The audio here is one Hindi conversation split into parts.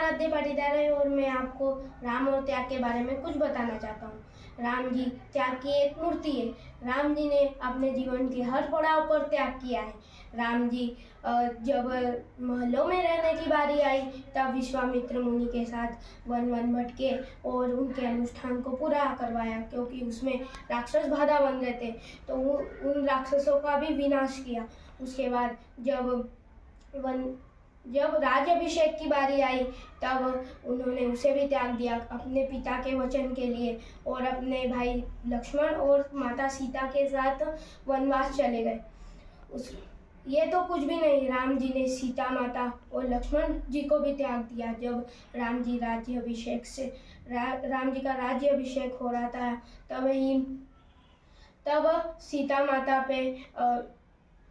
आद्य पाटीदार है और मैं आपको राम और त्याग के बारे में कुछ बताना चाहता हूँ। राम जी त्याग की एक मूर्ति है। राम जी ने अपने जीवन के हर पड़ाव पर त्याग किया है। राम जी जब महलों में रहने की बारी आई तब विश्वामित्र मुनि के साथ वन वन भटके और उनके अनुष्ठान को पूरा करवाया, क्योंकि उसमें राक्षस बाधा बन गए थे, तो उन राक्षसों का भी विनाश किया। उसके बाद जब राज्याभिषेक की बारी आई तब उन्होंने उसे भी त्याग दिया अपने पिता के वचन के लिए, और अपने भाई लक्ष्मण और माता सीता के साथ वनवास चले गए। ये तो कुछ भी नहीं, राम जी ने सीता माता और लक्ष्मण जी को भी त्याग दिया। जब राम जी का राज्याभिषेक हो रहा था तब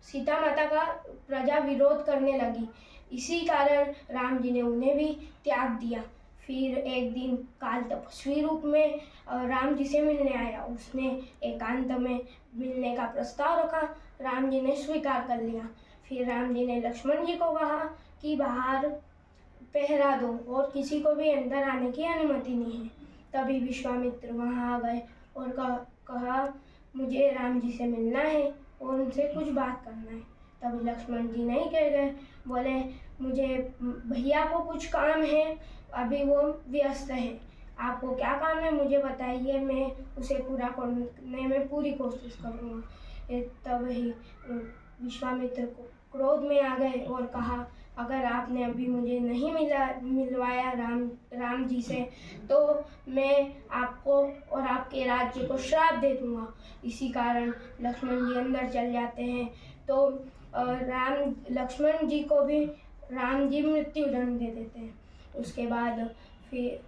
सीता माता का प्रजा विरोध करने लगी। इसी कारण राम जी ने उन्हें भी त्याग दिया। फिर एक दिन काल तपस्वी रूप में राम जी से मिलने आया। उसने एकांत में मिलने का प्रस्ताव रखा। राम जी ने स्वीकार कर लिया। फिर राम जी ने लक्ष्मण जी को कहा कि बाहर पहरा दो और किसी को भी अंदर आने की अनुमति नहीं है। तभी विश्वामित्र वहाँ आ गए और कहा मुझे राम जी से मिलना है और उनसे कुछ बात करना है। तभी लक्ष्मण जी नहीं कह गए, बोले मुझे भैया को कुछ काम है, अभी वो व्यस्त है, आपको क्या काम है मुझे बताइए, मैं उसे पूरा करने में पूरी कोशिश करूँगा। तभी विश्वामित्र को क्रोध में आ गए और कहा अगर आपने अभी मुझे नहीं मिलवाया राम जी से तो मैं आपको और आपके राज्य को श्राप दे दूंगा। इसी कारण लक्ष्मण जी अंदर चल जाते हैं। तो लक्ष्मण जी को भी राम जी मृत्यु दंड दे देते हैं। उसके बाद फिर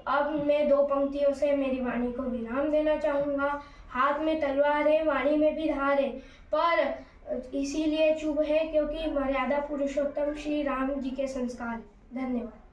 अब मैं 2 पंक्तियों से मेरी वाणी को विराम देना चाहूँगा। हाथ में तलवार है, वाणी में भी धार है, पर इसीलिए चुप है क्योंकि मर्यादा पुरुषोत्तम श्री राम जी के संस्कार। धन्यवाद।